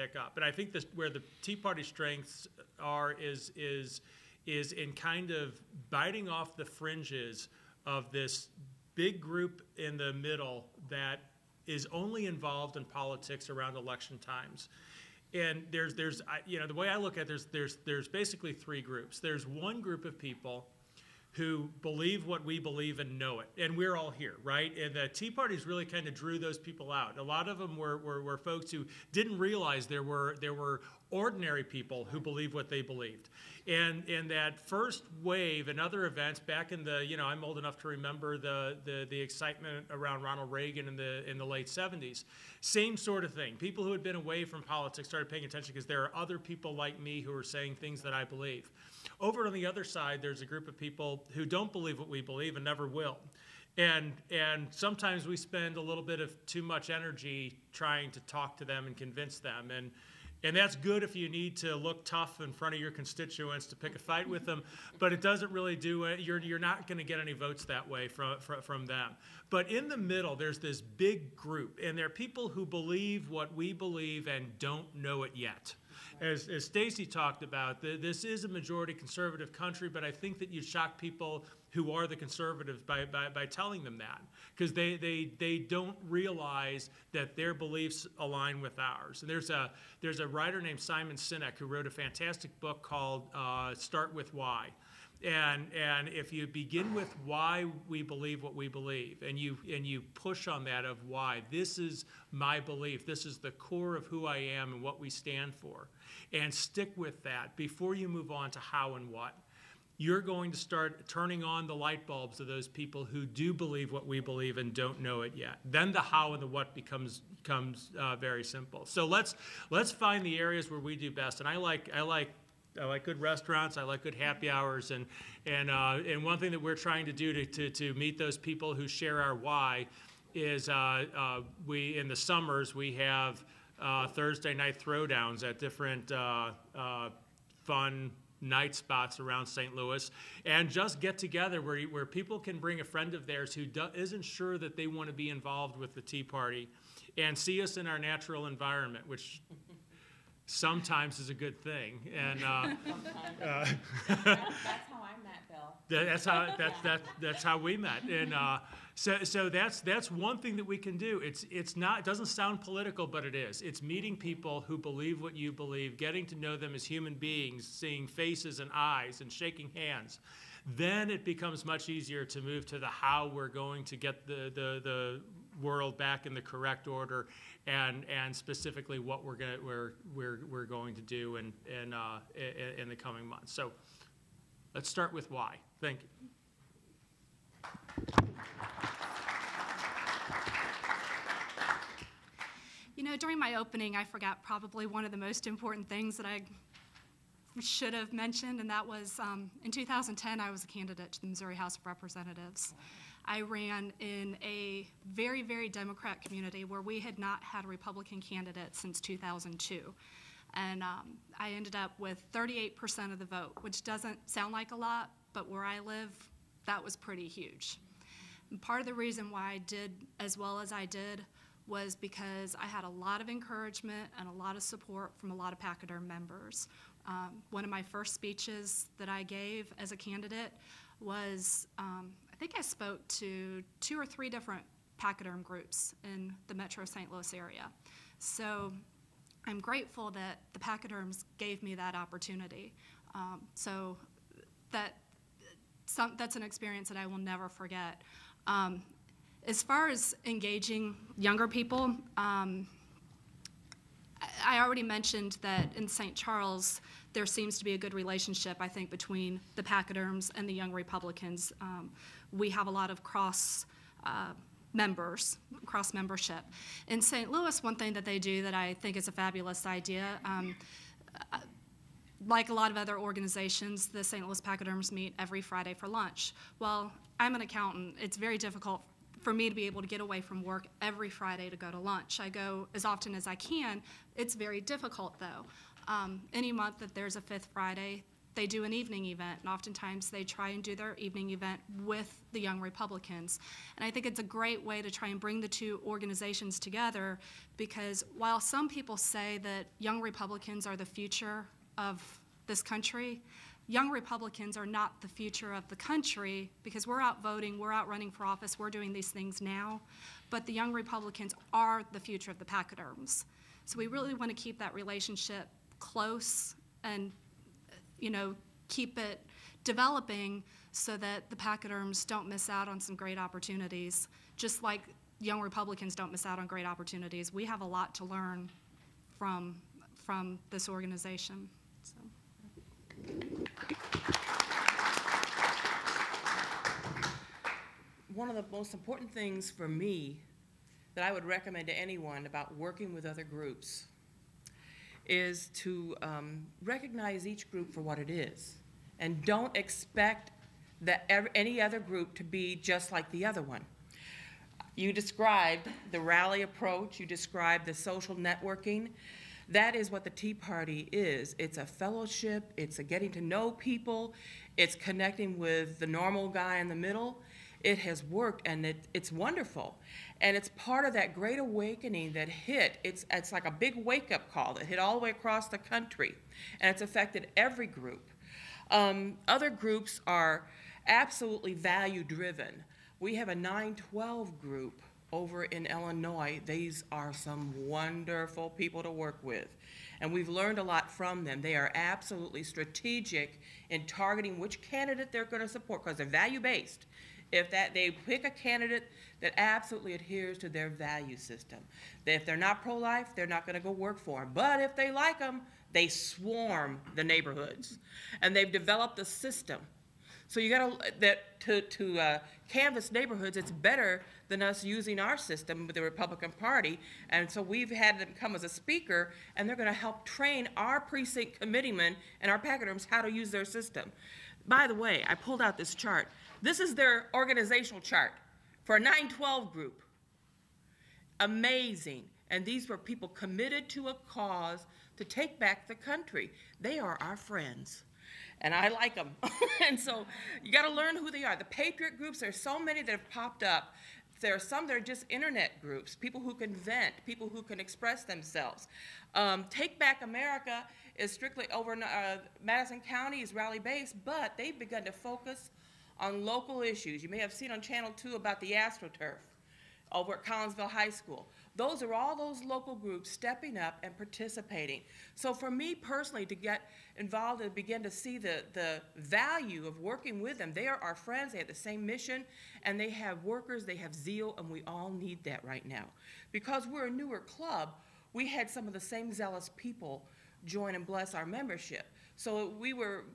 pick up. And I think this, where the Tea Party strengths are is in kind of biting off the fringes of this big group in the middle that is only involved in politics around election times. And there's you know, the way I look at it, there's basically three groups. There's one group of people who believe what we believe and know it. And we're all here, right? And the Tea Parties really kind of drew those people out. A lot of them were folks who didn't realize there were ordinary people who believed what they believed. And that first wave and other events back in the, you know, I'm old enough to remember the excitement around Ronald Reagan in the late 70s. Same sort of thing. People who had been away from politics started paying attention because there are other people like me who are saying things that I believe. Over on the other side, there's a group of people who don't believe what we believe and never will. And sometimes we spend a little bit of too much energy trying to talk to them and convince them. And that's good if you need to look tough in front of your constituents to pick a fight with them, but it doesn't really do it. You're not going to get any votes that way from them. But in the middle, there's this big group, and they're people who believe what we believe and don't know it yet. As Stacy talked about, this is a majority conservative country, but I think that you shock people who are the conservatives by telling them that, because they don't realize that their beliefs align with ours. And there's a writer named Simon Sinek who wrote a fantastic book called Start With Why. And if you begin with why we believe what we believe, and you push on that of why, this is my belief, this is the core of who I am and what we stand for, and stick with that before you move on to how and what, you're going to start turning on the light bulbs of those people who do believe what we believe and don't know it yet. Then the how and the what becomes very simple. So let's find the areas where we do best. And I like good restaurants. I like good happy hours, and one thing that we're trying to do to meet those people who share our why is we, in the summers, we have Thursday night throwdowns at different fun night spots around St. Louis, and just get together where people can bring a friend of theirs who isn't sure that they want to be involved with the Tea Party, and see us in our natural environment, which sometimes is a good thing. And that's how I met Bill. That's how we met. And so that's one thing that we can do. It doesn't sound political, but it is. It's meeting people who believe what you believe, getting to know them as human beings, seeing faces and eyes and shaking hands. Then it becomes much easier to move to the how we're going to get the world back in the correct order, and specifically what we're going to do in the coming months. So let's start with why. Thank you. You know, during my opening, I forgot probably one of the most important things that I should have mentioned, and that was in 2010, I was a candidate to the Missouri House of Representatives. I ran in a very, very Democrat community where we had not had a Republican candidate since 2002. And I ended up with 38% of the vote, which doesn't sound like a lot, but where I live, that was pretty huge. And part of the reason why I did as well as I did was because I had a lot of encouragement and a lot of support from a lot of Pachyderm members. One of my first speeches that I gave as a candidate was, I think I spoke to 2 or 3 different Pachyderm groups in the metro St. Louis area. So I'm grateful that the Pachyderms gave me that opportunity. So that's an experience that I will never forget. As far as engaging younger people, I already mentioned that in St. Charles, there seems to be a good relationship, I think, between the Pachyderms and the Young Republicans. We have a lot of cross-membership. In St. Louis, one thing that they do that I think is a fabulous idea, like a lot of other organizations, the St. Louis Pachyderms meet every Friday for lunch. Well, I'm an accountant. It's very difficult for me to be able to get away from work every Friday to go to lunch. I go as often as I can. It's very difficult, though. Any month that there's a 5th Friday, they do an evening event, and oftentimes they try and do their evening event with the Young Republicans. And I think it's a great way to try and bring the two organizations together, because while some people say that Young Republicans are the future of this country, Young Republicans are not the future of the country, because we're out voting, we're out running for office, we're doing these things now, but the Young Republicans are the future of the Pachyderms. So we really want to keep that relationship close and, you know, keep it developing so that the Pachyderms don't miss out on some great opportunities, just like Young Republicans don't miss out on great opportunities. We have a lot to learn from this organization. So. One of the most important things for me that I would recommend to anyone about working with other groups is to recognize each group for what it is, and don't expect any other group to be just like the other one. You described the rally approach, you described the social networking. That is what the Tea Party is. It's a fellowship, it's a getting to know people, it's connecting with the normal guy in the middle. It has worked, and it's wonderful. And it's part of that great awakening that hit. It's like a big wake-up call that hit all the way across the country, and it's affected every group. Other groups are absolutely value-driven. We have a 912 group over in Illinois. These are some wonderful people to work with, and we've learned a lot from them. They are absolutely strategic in targeting which candidate they're going to support, because they're value-based. If they pick a candidate that absolutely adheres to their value system. If they're not pro-life, they're not going to go work for them. But if they like them, they swarm the neighborhoods, and they've developed a system. So you got to canvass neighborhoods. It's better than us using our system with the Republican Party. And so we've had them come as a speaker, and they're going to help train our precinct committeemen and our Pachyderms how to use their system. By the way, I pulled out this chart. This is their organizational chart for a 912 group. Amazing. And these were people committed to a cause to take back the country. They are our friends, and I like them. And so you got to learn who they are. The patriot groups, there's so many that have popped up. There are some that are just internet groups, people who can vent, people who can express themselves. Take Back America is strictly over Madison County is rally-based, but they've begun to focus on local issues. You may have seen on Channel 2 about the AstroTurf over at Collinsville High School. Those are all those local groups stepping up and participating. So for me personally, to get involved and begin to see the value of working with them, they are our friends, they have the same mission, and they have workers, they have zeal, and we all need that right now. Because we're a newer club, we had some of the same zealous people join and bless our membership. So we were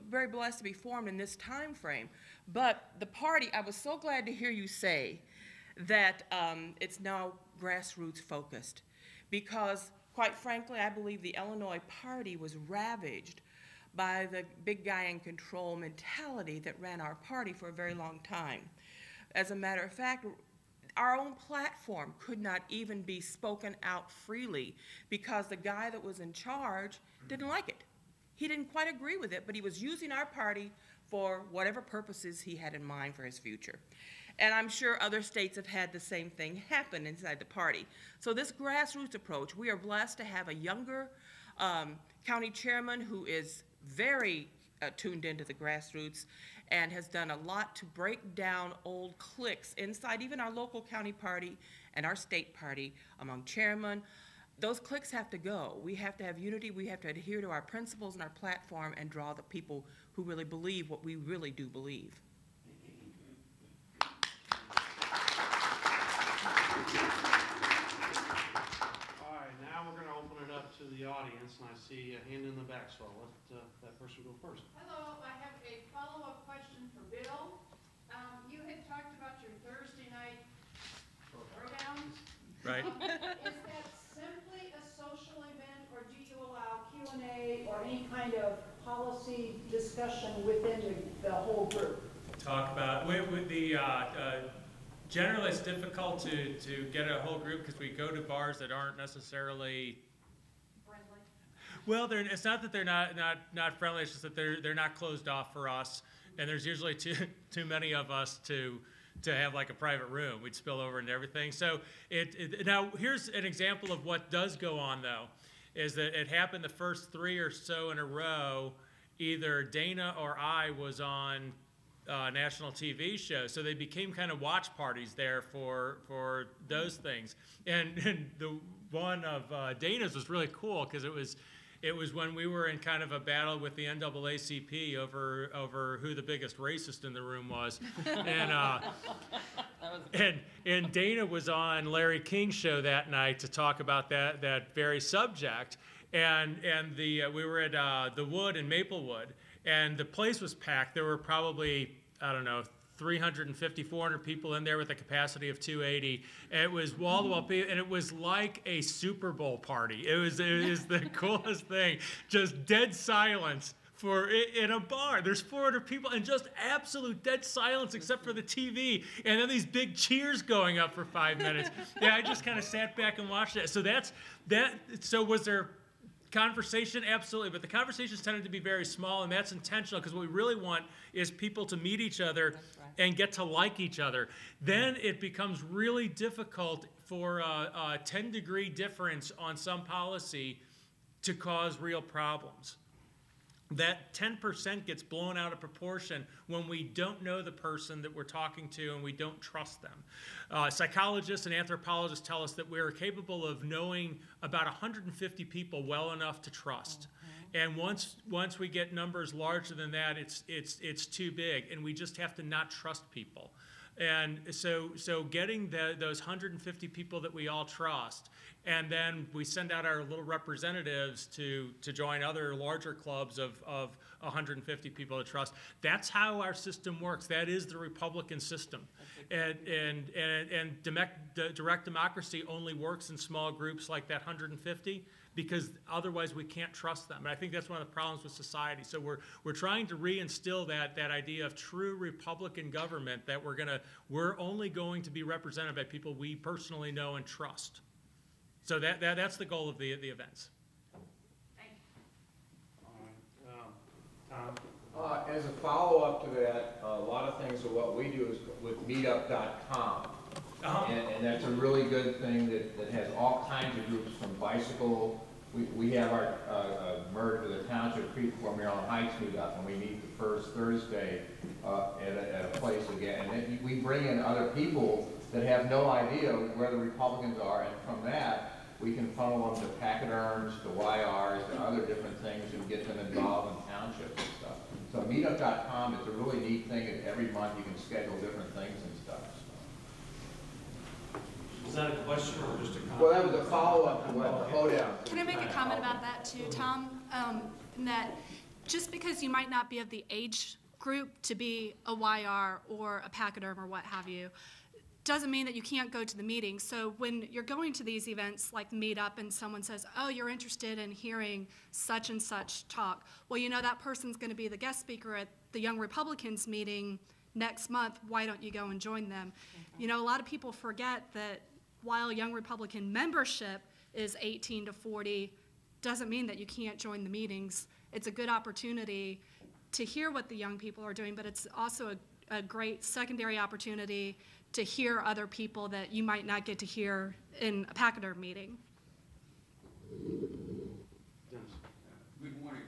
very blessed to be formed in this time frame. But the party, I was so glad to hear you say that it's now grassroots focused, because quite frankly, I believe the Illinois party was ravaged by the big guy in control mentality that ran our party for a very long time. As a matter of fact, our own platform could not even be spoken out freely because the guy that was in charge didn't like it. He didn't quite agree with it, but he was using our party for whatever purposes he had in mind for his future. And I'm sure other states have had the same thing happen inside the party. So this grassroots approach, we are blessed to have a younger county chairman who is very tuned into the grassroots and has done a lot to break down old cliques inside even our local county party and our state party among chairmen. Those cliques have to go. We have to have unity. We have to adhere to our principles and our platform and draw the people who really believe what we really do believe. All right, now we're going to open it up to the audience, and I see a hand in the back, so I'll let that person go first. Hello, I have a follow-up question for Bill. You had talked about your Thursday night throwdowns. Right. Is that simply a social event, or do you allow Q&A or any kind of policy discussion within the whole group? Talk about, with the, generally it's difficult to get a whole group because we go to bars that aren't necessarily, Friendly? Well, it's not that they're not friendly. It's just that they're not closed off for us, and there's usually too many of us to have like a private room. We'd spill over into everything. So now here's an example of what does go on though, is that it happened the first 3 or so in a row. Either Dana or I was on national TV show, so they became kind of watch parties there for those things. And the one of Dana's was really cool because it was when we were in kind of a battle with the NAACP over who the biggest racist in the room was, and Dana was on Larry King's show that night to talk about that very subject. And we were at the Wood in Maplewood, and the place was packed. There were probably, I don't know, 350, 400 people in there with a capacity of 280. And it was wall-to-wall people, and it was like a Super Bowl party. It was the coolest thing. Just dead silence in a bar. There's 400 people and just absolute dead silence except for the TV. And then these big cheers going up for 5 minutes. Yeah, I just kind of sat back and watched it. So so was there conversation? Absolutely, but the conversations tended to be very small, and that's intentional because what we really want is people to meet each other and get to like each other. Then it becomes really difficult for a 10-degree difference on some policy to cause real problems. That 10% gets blown out of proportion when we don't know the person that we're talking to and we don't trust them. Psychologists and anthropologists tell us that we're capable of knowing about 150 people well enough to trust. And once we get numbers larger than that, it's too big, and we just have to not trust people. And so getting those 150 people that we all trust, and then we send out our little representatives to join other larger clubs of 150 people to trust. That's how our system works. That is the Republican system. And direct democracy only works in small groups like that 150 because otherwise we can't trust them. And I think that's one of the problems with society. So we're trying to reinstill that idea of true Republican government, that we're only going to be represented by people we personally know and trust. So that's the goal of the events. Tom? As a follow-up to that, a lot of things of what we do is with meetup.com. And that's a really good thing that has all kinds of groups from bicycle. We have our merge with the Township Creek for Maryland Heights meetup, and we meet the first Thursday at a place again. And then we bring in other people that have no idea where the Republicans are, and from that, we can funnel them to Pachyderms, to YRs, to other different things and get them involved in townships and stuff. So meetup.com is a really neat thing, and every month you can schedule different things and stuff. Is that a question or just a comment? Well, that was a follow-up to what the hoedown. Can I make a comment about that too, Tom? In that just because you might not be of the age group to be a YR or a Pachyderm or what have you, doesn't mean that you can't go to the meeting. So when you're going to these events like Meetup and someone says, oh, you're interested in hearing such and such talk, well, you know that person's going to be the guest speaker at the Young Republicans meeting next month. Why don't you go and join them? You know, a lot of people forget that while Young Republican membership is 18 to 40, doesn't mean that you can't join the meetings. It's a good opportunity to hear what the young people are doing, but it's also a great secondary opportunity to hear other people that you might not get to hear in a Pachyderm meeting. Dennis? Good morning.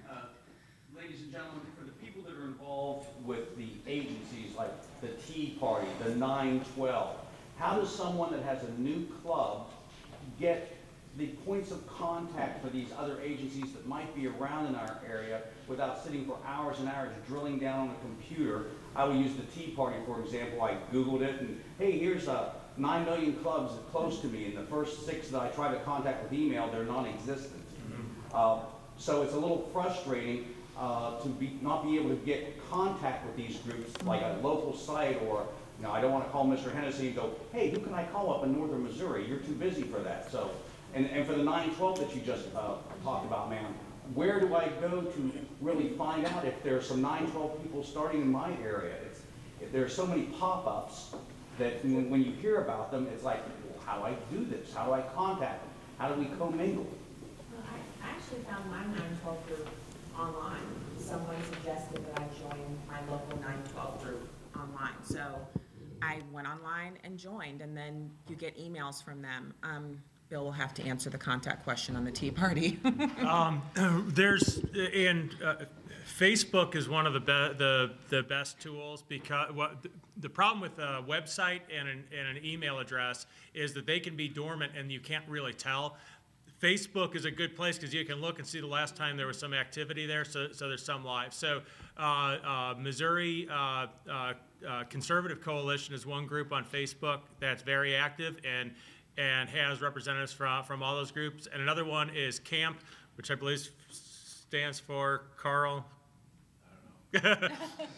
Ladies and gentlemen, for the people that are involved with the agencies like the Tea Party, the 912, how does someone that has a new club get the points of contact for these other agencies that might be around in our area without sitting for hours and hours drilling down on a computer? I will use the Tea Party, for example. I Googled it, and hey, here's 9 million clubs close to me, and the first 6 that I try to contact with email, they're non-existent. So it's a little frustrating to not be able to get contact with these groups, like a local site, or I don't want to call Mr. Hennessy and go, hey, who can I call up in northern Missouri? You're too busy for that. So, and for the 912 that you just talked about, ma'am, where do I go to really find out if there's some 912 people starting in my area? If there are so many pop-ups that when you hear about them, it's like, well, how do I do this? How do I contact them? How do we commingle? Well, I actually found my 912 group online. Someone suggested that I join my local 912 group online. So I went online and joined, and then you get emails from them. Bill will have to answer the contact question on the Tea Party. Facebook is one of the best tools, because the problem with a website and an email address is that they can be dormant and you can't really tell. Facebook is a good place because you can look and see the last time there was some activity there, so there's some live. So Missouri Conservative Coalition is one group on Facebook that's very active and has representatives from all those groups. And another one is CAMP, which I believe stands for Carl. I don't know.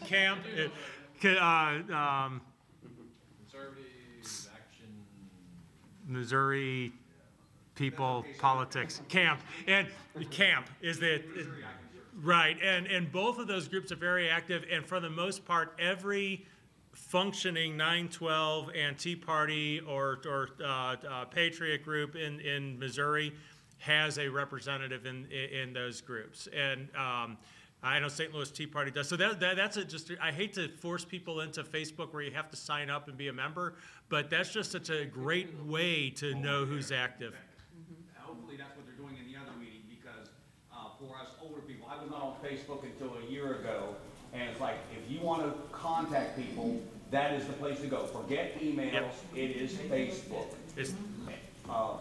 CAMP. Conservative Action. Missouri People Politics. CAMP. And CAMP is the right. And both of those groups are very active. And for the most part, every functioning 912 and Tea Party or Patriot group in Missouri has a representative in those groups, and I know St. Louis Tea Party does. So that's I hate to force people into Facebook where you have to sign up and be a member, but that's just such a great way to know who's active. Hopefully that's what they're doing in the other meeting, because for us older people, I was not on Facebook until a year ago, and it's like, if you want to contact people, that is the place to go. Forget emails, yep. It is Facebook.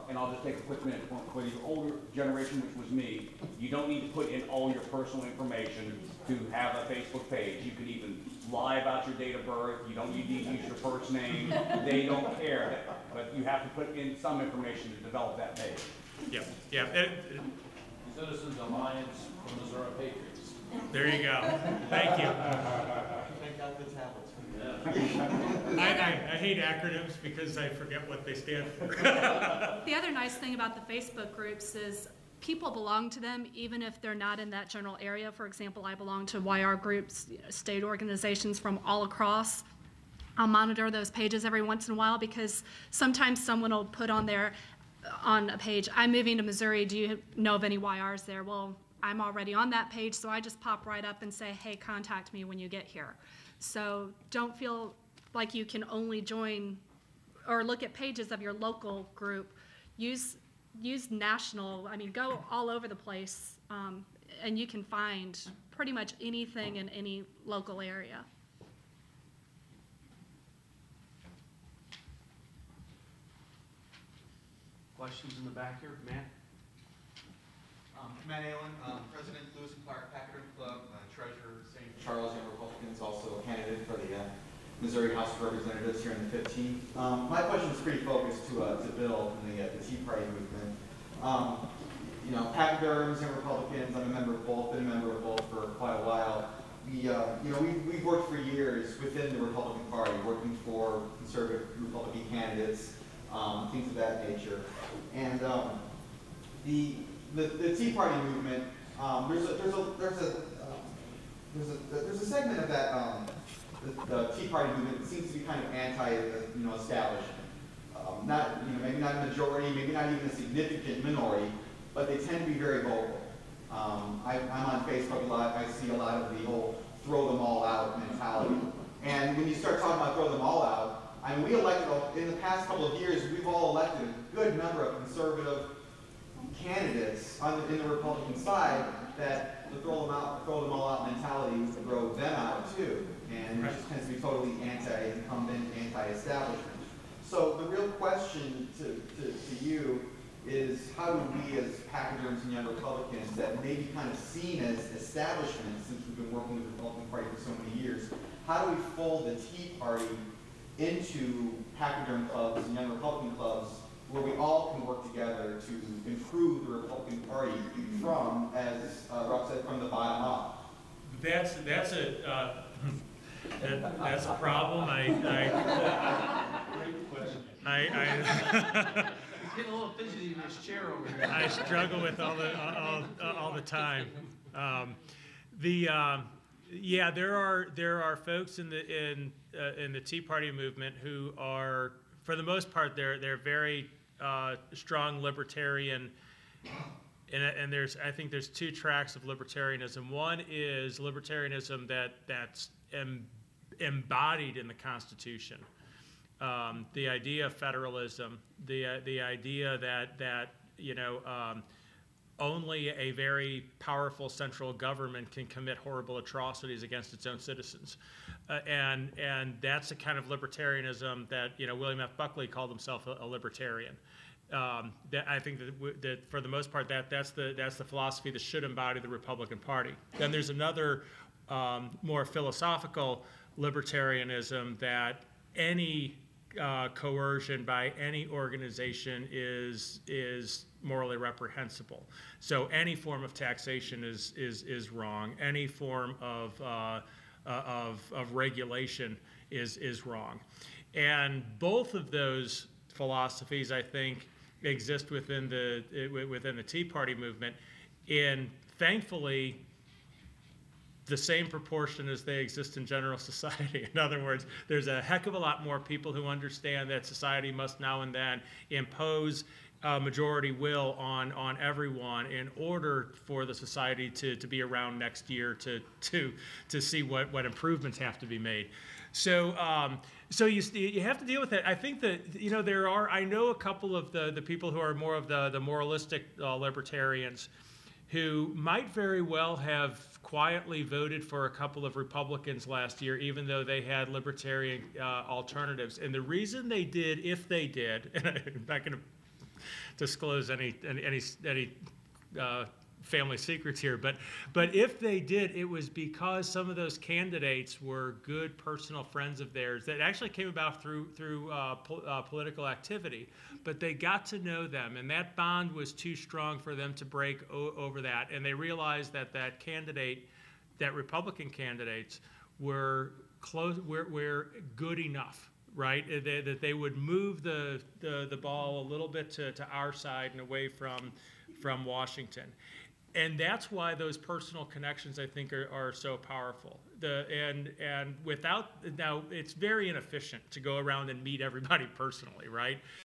And I'll just take a quick minute. For the older generation, which was me, you don't need to put in all your personal information to have a Facebook page. You can even lie about your date of birth. You don't need to use your first name. They don't care. But you have to put in some information to develop that page. Yeah, yeah. Citizens Alliance for Missouri Patriots. There you go. Thank you. Take out the tablets. I hate acronyms because I forget what they stand for. The other nice thing about the Facebook groups is people belong to them even if they're not in that general area. For example, I belong to YR groups, state organizations from all across. I'll monitor those pages every once in a while because sometimes someone will put on there on a page, I'm moving to Missouri, do you know of any YRs there? Well, I'm already on that page, so I just pop right up and say, hey, contact me when you get here. So don't feel like you can only join or look at pages of your local group. Use national, I mean, go all over the place, and you can find pretty much anything in any local area. Questions in the back here, Matt? Matt Allen, President Lewis and Clark Pachyderm Club, Treasurer St. Charles Young Republicans, also a candidate for the Missouri House of Representatives here in the 15th. My question is pretty focused to Bill and the Tea Party movement. You know, Pachyderms and Republicans, I'm a member of both, been a member of both for quite a while. We've worked for years within the Republican Party, working for conservative Republican candidates, things of that nature. And the Tea Party movement, there's a segment of that the Tea Party movement that seems to be kind of anti-establishment. Maybe not a majority, maybe not even a significant minority, but they tend to be very vocal. I'm on Facebook a lot. I see a lot of the whole throw them all out mentality. And when you start talking about throw them all out, I mean, we elected, in the past couple of years, we've all elected a good number of conservative candidates in the Republican side that the throw them all out mentality throw them out too. And it just tends to be totally anti-incumbent, anti-establishment. So the real question to you is, how do we as Pachyderms and Young Republicans that may be kind of seen as establishment since we've been working with the Republican Party for so many years, how do we fold the Tea Party into Pachyderm clubs and Young Republican clubs where we all can work together to improve the Republican Party from, as Rob said, from the bottom up? That's a problem. He's getting a little fidgety in his chair over here. I struggle with all the time. Yeah, there are folks in the Tea Party movement who are, for the most part, they're very strong libertarian And I think there's two tracks of libertarianism. One is libertarianism that's embodied in the Constitution. The idea of federalism, the idea that only a very powerful central government can commit horrible atrocities against its own citizens, and that's the kind of libertarianism that William F. Buckley called himself a libertarian. That I think that for the most part that's the philosophy that should embody the Republican Party. Then there's another more philosophical libertarianism that any coercion by any organization is morally reprehensible. So any form of taxation is wrong. Any form of regulation is wrong. And both of those philosophies, I think, exist within the Tea Party movement in, thankfully, the same proportion as they exist in general society. In other words, there's a heck of a lot more people who understand that society must now and then impose majority will on everyone in order for the society to be around next year to see what improvements have to be made. So you have to deal with it. I think that I know a couple of the people who are more of the moralistic libertarians who might very well have quietly voted for a couple of Republicans last year, even though they had libertarian alternatives. And the reason they did, if they did, and I'm not going to disclose any family secrets here, but if they did, it was because some of those candidates were good personal friends of theirs that actually came about through political activity, but they got to know them, and that bond was too strong for them to break over that, and they realized that Republican candidates were good enough, right? That they would move the ball a little bit to our side and away from Washington. And that's why those personal connections, I think, are so powerful. And without, now, it's very inefficient to go around and meet everybody personally, right?